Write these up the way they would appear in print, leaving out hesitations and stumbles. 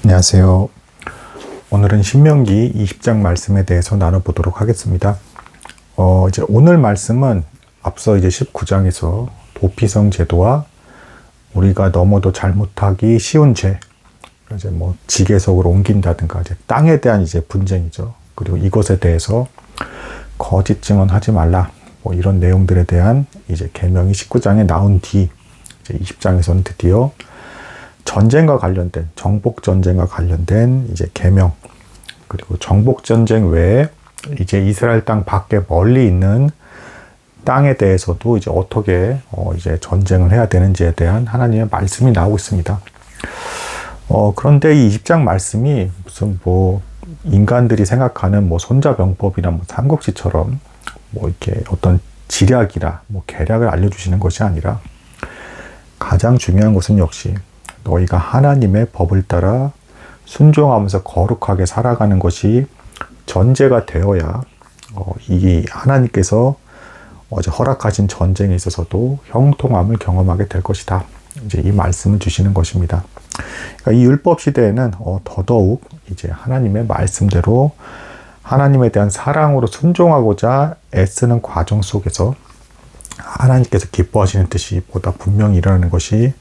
안녕하세요. 오늘은 신명기 20장 말씀에 대해서 나눠보도록 하겠습니다. 이제 오늘 말씀은 앞서 이제 19장에서 도피성 제도와 우리가 넘어도 잘못하기 쉬운 죄, 이제 뭐 지계석으로 옮긴다든가 이제 땅에 대한 이제 분쟁이죠. 그리고 이것에 대해서 거짓 증언하지 말라. 뭐 이런 내용들에 대한 이제 계명이 19장에 나온 뒤 이제 20장에서는 드디어 전쟁과 관련된 정복 전쟁과 관련된 이제 계명, 그리고 정복 전쟁 외에 이제 이스라엘 땅 밖에 멀리 있는 땅에 대해서도 이제 어떻게 이제 전쟁을 해야 되는지에 대한 하나님의 말씀이 나오고 있습니다. 그런데 이 20장 말씀이 무슨 뭐 인간들이 생각하는 뭐 손자병법이나 뭐 삼국지처럼 뭐 이렇게 어떤 지략이나 뭐 계략을 알려주시는 것이 아니라 가장 중요한 것은 역시 너희가 하나님의 법을 따라 순종하면서 거룩하게 살아가는 것이 전제가 되어야 이 하나님께서 어제 허락하신 전쟁에 있어서도 형통함을 경험하게 될 것이다. 이제 이 말씀을 주시는 것입니다. 그러니까 이 율법 시대에는 더더욱 이제 하나님의 말씀대로 하나님에 대한 사랑으로 순종하고자 애쓰는 과정 속에서 하나님께서 기뻐하시는 뜻이 보다 분명히 일어나는 것이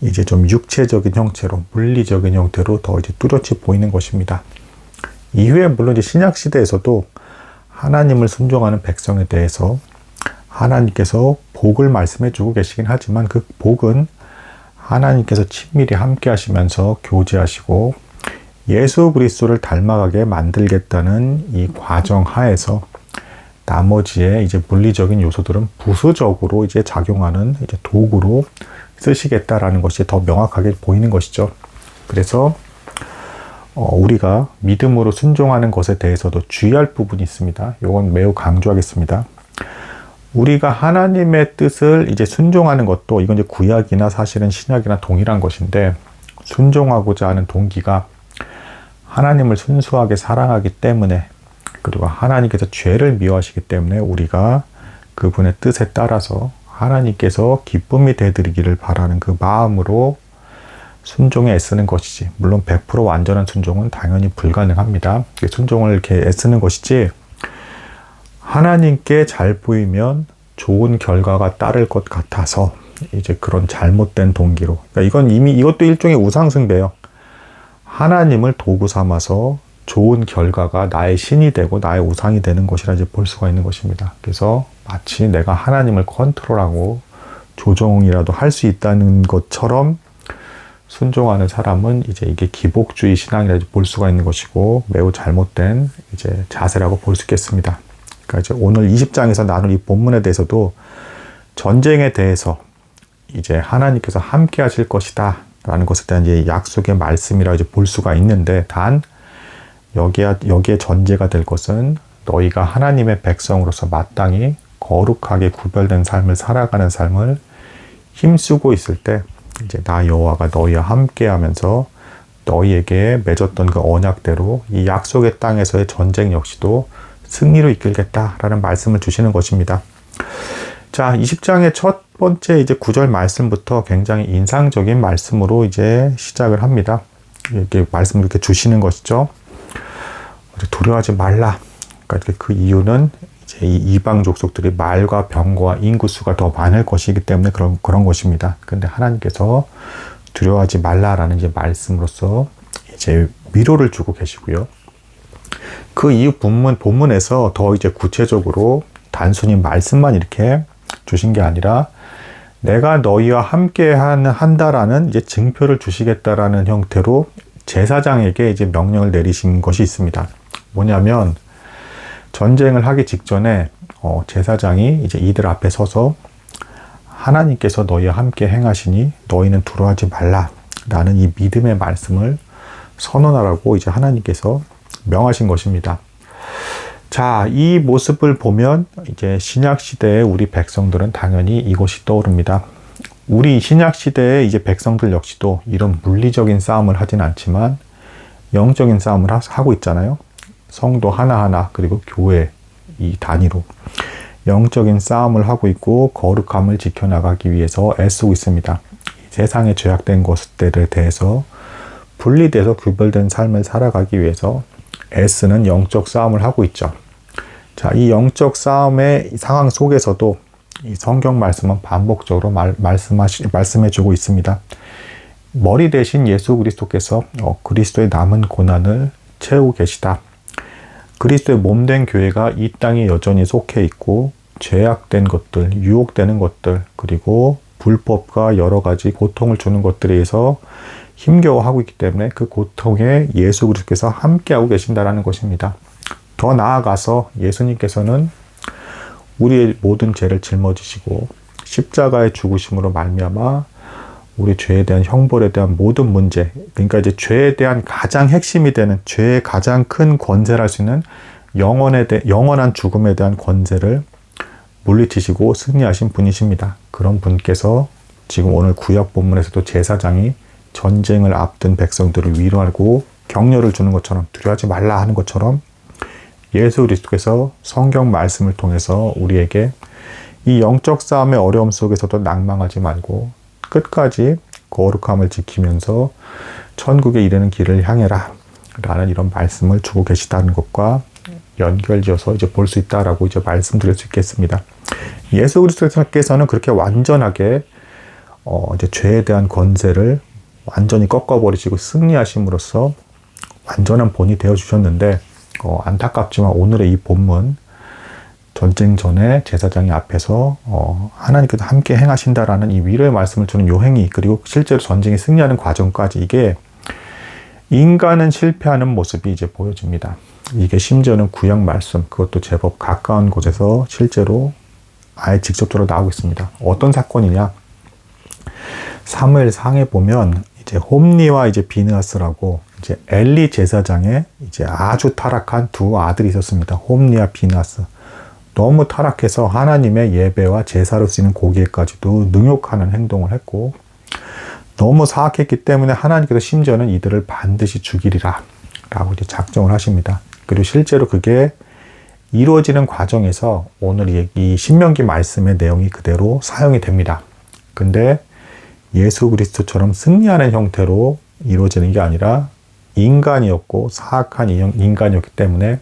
이제 좀 육체적인 형체로, 물리적인 형태로 더 이제 뚜렷이 보이는 것입니다. 이후에 물론 이제 신약 시대에서도 하나님을 순종하는 백성에 대해서 하나님께서 복을 말씀해 주고 계시긴 하지만 그 복은 하나님께서 친밀히 함께 하시면서 교제하시고 예수 그리스도를 닮아가게 만들겠다는 이 과정 하에서 나머지의 이제 물리적인 요소들은 부수적으로 이제 작용하는 이제 도구로 쓰시겠다라는 것이 더 명확하게 보이는 것이죠. 그래서 우리가 믿음으로 순종하는 것에 대해서도 주의할 부분이 있습니다. 이건 매우 강조하겠습니다. 우리가 하나님의 뜻을 이제 순종하는 것도 이건 이제 구약이나 사실은 신약이나 동일한 것인데 순종하고자 하는 동기가 하나님을 순수하게 사랑하기 때문에 그리고 하나님께서 죄를 미워하시기 때문에 우리가 그분의 뜻에 따라서 하나님께서 기쁨이 되드리기를 바라는 그 마음으로 순종에 애쓰는 것이지, 물론 100% 완전한 순종은 당연히 불가능합니다. 순종을 이렇게 애쓰는 것이지 하나님께 잘 보이면 좋은 결과가 따를 것 같아서 이제 그런 잘못된 동기로, 그러니까 이건 이미 이것도 일종의 우상숭배예요. 하나님을 도구 삼아서 좋은 결과가 나의 신이 되고 나의 우상이 되는 것이라 이제 볼 수가 있는 것입니다. 그래서 마치 내가 하나님을 컨트롤하고 조정이라도 할 수 있다는 것처럼 순종하는 사람은 이제 이게 기복주의 신앙이라 볼 수가 있는 것이고 매우 잘못된 이제 자세라고 볼 수 있겠습니다. 그러니까 이제 오늘 20장에서 나눌 이 본문에 대해서도 전쟁에 대해서 이제 하나님께서 함께 하실 것이다 라는 것에 대한 이제 약속의 말씀이라 이제 볼 수가 있는데, 단 여기에 전제가 될 것은 너희가 하나님의 백성으로서 마땅히 거룩하게 구별된 삶을 살아가는 삶을 힘쓰고 있을 때 이제 나 여호와가 너희와 함께하면서 너희에게 맺었던 그 언약대로 이 약속의 땅에서의 전쟁 역시도 승리로 이끌겠다라는 말씀을 주시는 것입니다. 자, 20장의 첫 번째 이제 9절 말씀부터 굉장히 인상적인 말씀으로 이제 시작을 합니다. 이렇게 말씀을 이렇게 주시는 것이죠. 두려워하지 말라. 그러니까 그 이유는 이제 이 이방 족속들이 말과 병과 인구수가 더 많을 것이기 때문에 그런 것입니다. 근데 하나님께서 두려워하지 말라라는 이제 말씀으로써 이제 위로를 주고 계시고요. 그 이후 본문에서 더 이제 구체적으로 단순히 말씀만 이렇게 주신 게 아니라 내가 너희와 함께 한다라는 이제 증표를 주시겠다라는 형태로 제사장에게 이제 명령을 내리신 것이 있습니다. 뭐냐면 전쟁을 하기 직전에 제사장이 이제 이들 앞에 서서 하나님께서 너희와 함께 행하시니 너희는 두려워하지 말라라는 이 믿음의 말씀을 선언하라고 이제 하나님께서 명하신 것입니다. 자, 이 모습을 보면 이제 신약 시대의 우리 백성들은 당연히 이것이 떠오릅니다. 우리 신약 시대의 이제 백성들 역시도 이런 물리적인 싸움을 하진 않지만 영적인 싸움을 하고 있잖아요. 성도 하나하나 그리고 교회 이 단위로 영적인 싸움을 하고 있고 거룩함을 지켜나가기 위해서 애쓰고 있습니다. 세상에 죄악된 것들에 대해서 분리돼서 구별된 삶을 살아가기 위해서 S는 영적 싸움을 하고 있죠. 자, 이 영적 싸움의 상황 속에서도 이 성경 말씀은 반복적으로 말씀해주고 있습니다. 머리 대신 예수 그리스도께서 그리스도의 남은 고난을 채우고 계시다. 그리스도의 몸된 교회가 이 땅에 여전히 속해 있고 죄악된 것들, 유혹되는 것들, 그리고 불법과 여러 가지 고통을 주는 것들에 의해서 힘겨워하고 있기 때문에 그 고통에 예수 그리스도께서 함께하고 계신다는 것입니다. 더 나아가서 예수님께서는 우리의 모든 죄를 짊어지시고 십자가의 죽으심으로 말미암아 우리 죄에 대한 형벌에 대한 모든 문제, 그러니까 이제 죄에 대한 가장 핵심이 되는, 죄의 가장 큰 권세를 할 수 있는 영원한 죽음에 대한 권세를 물리치시고 승리하신 분이십니다. 그런 분께서 지금 오늘 구약 본문에서도 제사장이 전쟁을 앞둔 백성들을 위로하고 격려를 주는 것처럼, 두려워하지 말라 하는 것처럼 예수 그리스도께서 성경 말씀을 통해서 우리에게 이 영적 싸움의 어려움 속에서도 낭망하지 말고 끝까지 거룩함을 지키면서 천국에 이르는 길을 향해라 라는 이런 말씀을 주고 계시다는 것과 연결지어서 이제 볼 수 있다라고 이제 말씀드릴 수 있겠습니다. 예수 그리스도께서는 그렇게 완전하게 이제 죄에 대한 권세를 완전히 꺾어버리시고 승리하심으로써 완전한 본이 되어 주셨는데, 안타깝지만 오늘의 이 본문, 전쟁 전에 제사장이 앞에서 하나님께서 함께 행하신다라는 이 위로의 말씀을 주는 요 행위, 그리고 실제로 전쟁에 승리하는 과정까지, 이게 인간은 실패하는 모습이 이제 보여집니다. 이게 심지어는 구약 말씀, 그것도 제법 가까운 곳에서 실제로 아예 직접적으로 나오고 있습니다. 어떤 사건이냐? 사무엘상에 보면 이제 홈리와 이제 비느하스라고 이제 엘리 제사장의 이제 아주 타락한 두 아들이 있었습니다. 홈리와 비느하스. 너무 타락해서 하나님의 예배와 제사로 쓰이는 고기에까지도 능욕하는 행동을 했고, 너무 사악했기 때문에 하나님께서 심지어는 이들을 반드시 죽이리라 라고 이제 작정을 하십니다. 그리고 실제로 그게 이루어지는 과정에서 오늘 이 신명기 말씀의 내용이 그대로 사용이 됩니다. 근데 예수 그리스도처럼 승리하는 형태로 이루어지는 게 아니라 인간이었고 사악한 인간이었기 때문에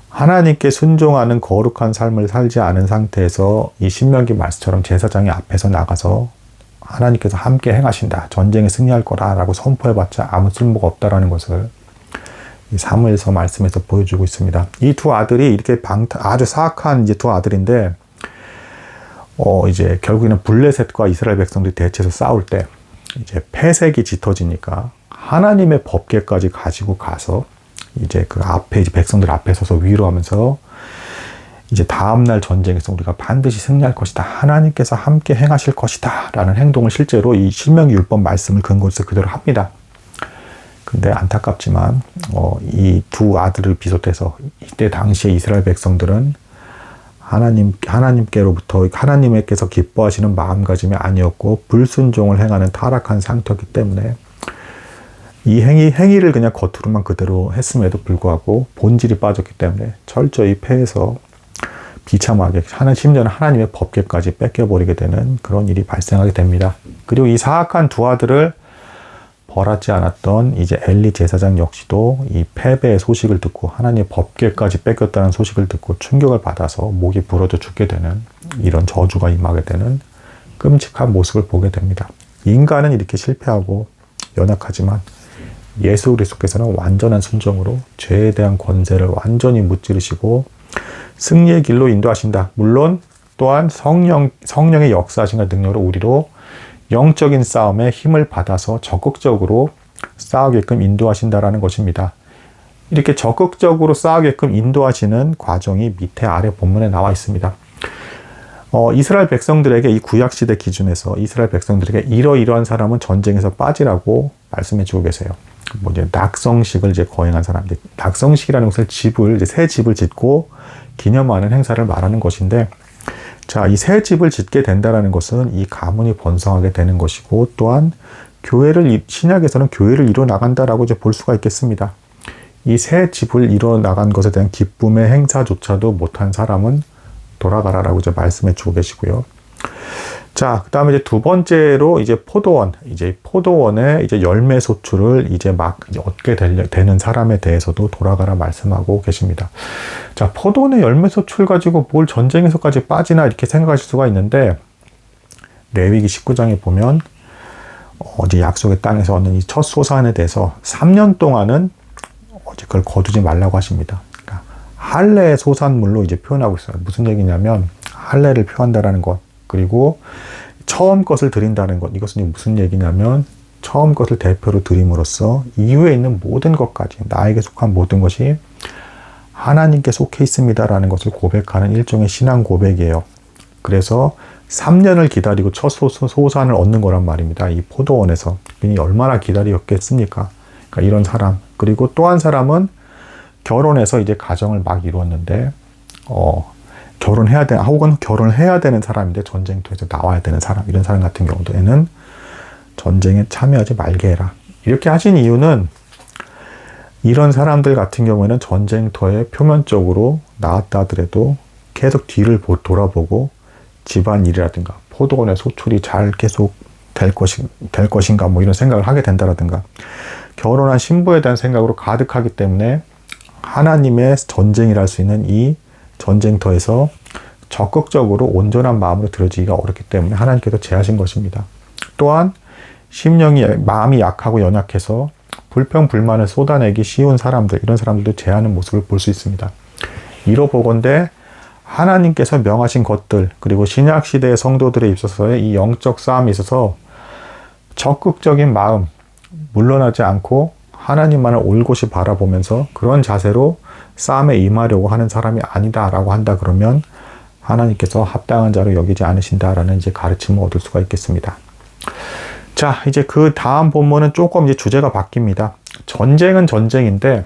하나님께 순종하는 거룩한 삶을 살지 않은 상태에서 이 신명기 말씀처럼 제사장이 앞에서 나가서 하나님께서 함께 행하신다, 전쟁에 승리할 거라라고 선포해봤자 아무 쓸모가 없다라는 것을 이 사무엘서 말씀에서 보여주고 있습니다. 이 두 아들이 이렇게 아주 사악한 이제 두 아들인데, 이제 결국에는 블레셋과 이스라엘 백성들이 대치해서 싸울 때 이제 패색이 짙어지니까 하나님의 법궤까지 가지고 가서 이제 그 앞에 이제 백성들 앞에 서서 위로하면서 이제 다음날 전쟁에서 우리가 반드시 승리할 것이다, 하나님께서 함께 행하실 것이다 라는 행동을 실제로 이 신명기 율법 말씀을 근거해서 그대로 합니다. 근데 안타깝지만 이 두 아들을 비롯해서 이때 당시에 이스라엘 백성들은 하나님께로부터 하나님께서 기뻐하시는 마음가짐이 아니었고 불순종을 행하는 타락한 상태였기 때문에 이 행위를 그냥 겉으로만 그대로 했음에도 불구하고 본질이 빠졌기 때문에 철저히 패해서 비참하게 심지어는 하나님의 법궤까지 뺏겨버리게 되는 그런 일이 발생하게 됩니다. 그리고 이 사악한 두 아들을 벌하지 않았던 이제 엘리 제사장 역시도 이 패배의 소식을 듣고 하나님의 법궤까지 뺏겼다는 소식을 듣고 충격을 받아서 목이 부러져 죽게 되는 이런 저주가 임하게 되는 끔찍한 모습을 보게 됩니다. 인간은 이렇게 실패하고 연약하지만 예수 그리스도께서는 완전한 순종으로 죄에 대한 권세를 완전히 무찌르시고 승리의 길로 인도하신다. 물론 또한 성령의 역사하심과 능력으로 우리로 영적인 싸움에 힘을 받아서 적극적으로 싸우게끔 인도하신다라는 것입니다. 이렇게 적극적으로 싸우게끔 인도하시는 과정이 밑에 아래 본문에 나와 있습니다. 이스라엘 백성들에게 이 구약시대 기준에서 이스라엘 백성들에게 이러이러한 사람은 전쟁에서 빠지라고 말씀해 주고 계세요. 이제 낙성식을 이제 거행한 사람들, 낙성식이라는 것을 이제 새 집을 짓고 기념하는 행사를 말하는 것인데, 자, 이 새 집을 짓게 된다라는 것은 이 가문이 번성하게 되는 것이고, 또한 신약에서는 교회를 이뤄 나간다라고 이제 볼 수가 있겠습니다. 이 새 집을 이뤄 나간 것에 대한 기쁨의 행사조차도 못한 사람은 돌아가라라고 이제 말씀해 주고 계시고요. 자, 그 다음에 이제 두 번째로 이제 포도원의 이제 열매 소출을 이제 막 이제 얻게 되는 사람에 대해서도 돌아가라 말씀하고 계십니다. 자, 포도원의 열매 소출 가지고 뭘 전쟁에서까지 빠지나 이렇게 생각하실 수가 있는데, 레위기 19장에 보면, 이제 약속의 땅에서 얻는 이 첫 소산에 대해서 3년 동안은 그걸 거두지 말라고 하십니다. 그러니까 할례의 소산물로 이제 표현하고 있어요. 무슨 얘기냐면, 할례를 표한다라는 것. 그리고 처음 것을 드린다는 것. 이것은 무슨 얘기냐면 처음 것을 대표로 드림으로써 이후에 있는 모든 것까지 나에게 속한 모든 것이 하나님께 속해 있습니다라는 것을 고백하는 일종의 신앙 고백이에요. 그래서 3년을 기다리고 첫 소산을 얻는 거란 말입니다. 이 포도원에서. 이니 얼마나 기다렸겠습니까? 그러니까 이런 사람. 그리고 또 한 사람은 결혼해서 이제 가정을 막 이루었는데 혹은 결혼을 해야 되는 사람인데 전쟁터에서 나와야 되는 사람, 이런 사람 같은 경우에는 전쟁에 참여하지 말게 해라. 이렇게 하신 이유는 이런 사람들 같은 경우에는 전쟁터에 표면적으로 나왔다 하더라도 계속 뒤를 돌아보고 집안일이라든가 포도원의 소출이 잘 계속 될 것인가 뭐 이런 생각을 하게 된다라든가 결혼한 신부에 대한 생각으로 가득하기 때문에 하나님의 전쟁이라 할 수 있는 이 전쟁터에서 적극적으로 온전한 마음으로 들어지기가 어렵기 때문에 하나님께서 제하신 것입니다. 또한 마음이 약하고 연약해서 불평불만을 쏟아내기 쉬운 사람들, 이런 사람들도 제하는 모습을 볼 수 있습니다. 이로 보건대 하나님께서 명하신 것들, 그리고 신약시대의 성도들에 있어서의 이 영적 싸움에 있어서 적극적인 마음, 물러나지 않고 하나님만을 올곧이 바라보면서 그런 자세로 싸움에 임하려고 하는 사람이 아니다라고 한다 그러면 하나님께서 합당한 자로 여기지 않으신다라는 이제 가르침을 얻을 수가 있겠습니다. 자, 이제 그 다음 본문은 조금 이제 주제가 바뀝니다. 전쟁은 전쟁인데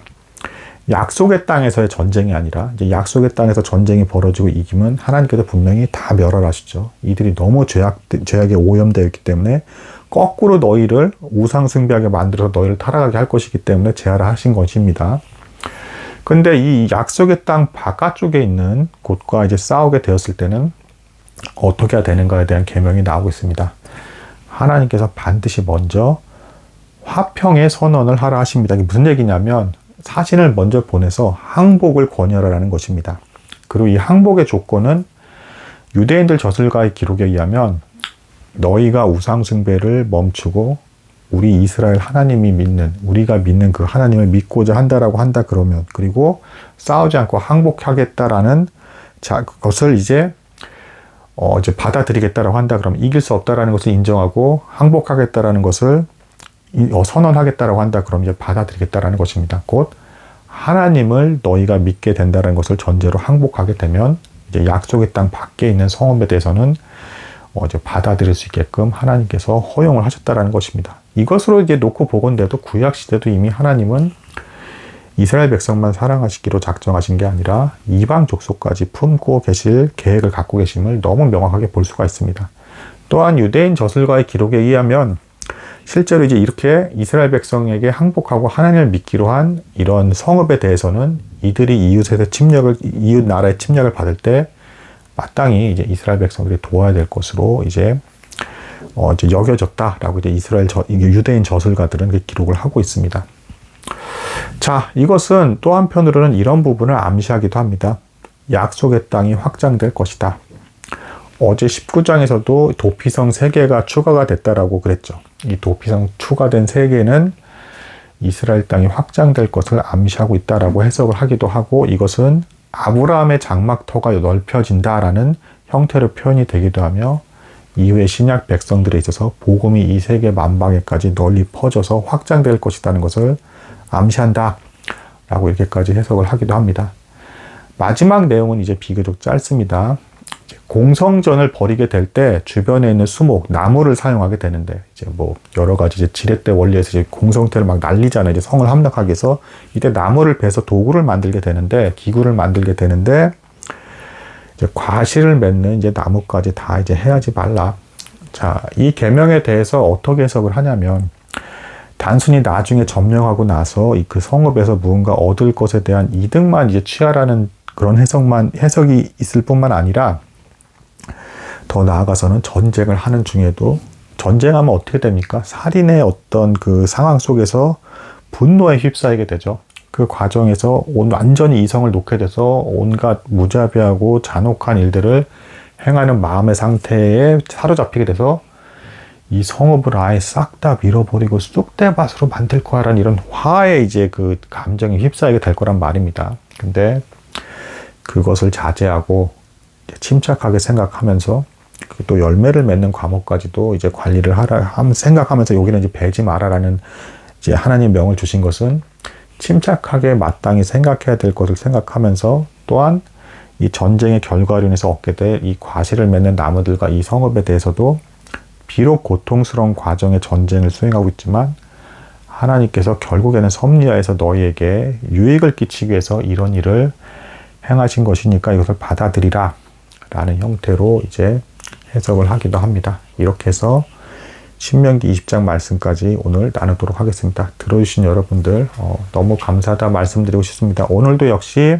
약속의 땅에서의 전쟁이 아니라 이제 약속의 땅에서 전쟁이 벌어지고 이기면 하나님께서 분명히 다 멸하시죠. 이들이 너무 죄악에 오염되어 있기 때문에 거꾸로 너희를 우상숭배하게 만들어서 너희를 타락하게 할 것이기 때문에 제하라 하신 것입니다. 근데 이 약속의 땅 바깥쪽에 있는 곳과 이제 싸우게 되었을 때는 어떻게 해야 되는가에 대한 계명이 나오고 있습니다. 하나님께서 반드시 먼저 화평의 선언을 하라 하십니다. 이게 무슨 얘기냐면 사신을 먼저 보내서 항복을 권유하라는 것입니다. 그리고 이 항복의 조건은 유대인들 저술가의 기록에 의하면 너희가 우상숭배를 멈추고 우리 이스라엘 하나님이 우리가 믿는 그 하나님을 믿고자 한다라고 한다 그러면, 그리고 싸우지 않고 항복하겠다라는 것을 이제 받아들이겠다라고 한다 그러면, 이길 수 없다라는 것을 인정하고 항복하겠다라는 것을 선언하겠다라고 한다 그러면 이제 받아들이겠다라는 것입니다. 곧 하나님을 너희가 믿게 된다는 것을 전제로 항복하게 되면 이제 약속의 땅 밖에 있는 성읍에 대해서는 이제 받아들일 수 있게끔 하나님께서 허용을 하셨다라는 것입니다. 이것으로 이제 놓고 보건대도 구약 시대도 이미 하나님은 이스라엘 백성만 사랑하시기로 작정하신 게 아니라 이방 족속까지 품고 계실 계획을 갖고 계심을 너무 명확하게 볼 수가 있습니다. 또한 유대인 저술가의 기록에 의하면 실제로 이제 이렇게 이스라엘 백성에게 항복하고 하나님을 믿기로 한 이런 성읍에 대해서는 이들이 이웃 나라의 침략을 받을 때 마땅히 이제 이스라엘 백성들이 도와야 될 것으로 이제 여겨졌다라고 이제 유대인 저술가들은 기록을 하고 있습니다. 자, 이것은 또 한편으로는 이런 부분을 암시하기도 합니다. 약속의 땅이 확장될 것이다. 어제 19장에서도 도피성 3개가 추가가 됐다라고 그랬죠. 이 도피성 추가된 3개는 이스라엘 땅이 확장될 것을 암시하고 있다라고 해석을 하기도 하고, 이것은 아브라함의 장막터가 넓혀진다라는 형태로 표현이 되기도 하며, 이후에 신약 백성들에 있어서 복음이 이 세계 만방에까지 널리 퍼져서 확장될 것이라는 것을 암시한다 라고 이렇게까지 해석을 하기도 합니다. 마지막 내용은 이제 비교적 짧습니다. 공성전을 벌이게 될 때 주변에 있는 수목, 나무를 사용하게 되는데, 이제 뭐 여러 가지 이제 지렛대 원리에서 이제 공성태를 막 날리잖아요. 이제 성을 함락하기 위해서 이때 나무를 베서 도구를 만들게 되는데, 기구를 만들게 되는데, 이제 과실을 맺는 이제 나무까지 다 이제 해야지 말라. 자, 이 계명에 대해서 어떻게 해석을 하냐면, 단순히 나중에 점령하고 나서 그 성읍에서 무언가 얻을 것에 대한 이득만 이제 취하라는 그런 해석이 있을 뿐만 아니라, 더 나아가서는 전쟁을 하는 중에도 전쟁하면 어떻게 됩니까? 살인의 어떤 그 상황 속에서 분노에 휩싸이게 되죠. 그 과정에서 완전히 이성을 놓게 돼서 온갖 무자비하고 잔혹한 일들을 행하는 마음의 상태에 사로잡히게 돼서 이 성읍을 아예 싹 다 밀어버리고 쑥대밭으로 만들 거야라는 이런 화에 이제 그 감정이 휩싸이게 될 거란 말입니다. 근데 그것을 자제하고 침착하게 생각하면서 또 열매를 맺는 과목까지도 이제 관리를 하라 생각하면서 여기는 이제 베지 마라라는 이제 하나님 명을 주신 것은 침착하게 마땅히 생각해야 될 것을 생각하면서 또한 이 전쟁의 결과로 인해서 얻게 될 이 과실을 맺는 나무들과 이 성읍에 대해서도 비록 고통스러운 과정의 전쟁을 수행하고 있지만 하나님께서 결국에는 섭리하여서 너희에게 유익을 끼치기 위해서 이런 일을 행하신 것이니까 이것을 받아들이라 라는 형태로 이제 해석을 하기도 합니다. 이렇게 해서 신명기 20장 말씀까지 오늘 나누도록 하겠습니다. 들어주신 여러분들 너무 감사하다 말씀드리고 싶습니다. 오늘도 역시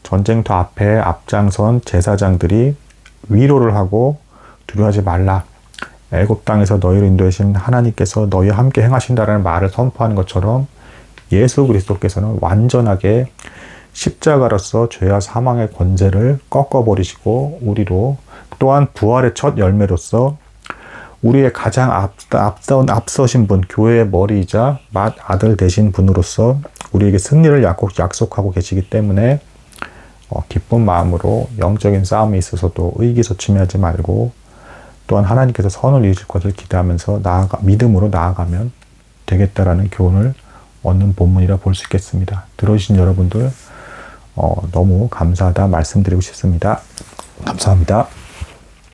전쟁터 앞에 앞장선 제사장들이 위로를 하고 두려워하지 말라. 애굽 땅에서 너희를 인도하신 하나님께서 너희와 함께 행하신다라는 말을 선포하는 것처럼 예수 그리스도께서는 완전하게 십자가로서 죄와 사망의 권세를 꺾어버리시고 우리로 또한 부활의 첫 열매로서 우리의 가장 앞서신 분, 교회의 머리이자 맏아들 되신 분으로서 우리에게 승리를 약속하고 계시기 때문에 기쁜 마음으로 영적인 싸움에 있어서도 의기소침해하지 말고 또한 하나님께서 선을 이루실 것을 기대하면서 믿음으로 나아가면 되겠다라는 교훈을 얻는 본문이라 볼 수 있겠습니다. 들어주신 여러분들 너무 감사하다 말씀드리고 싶습니다. 감사합니다.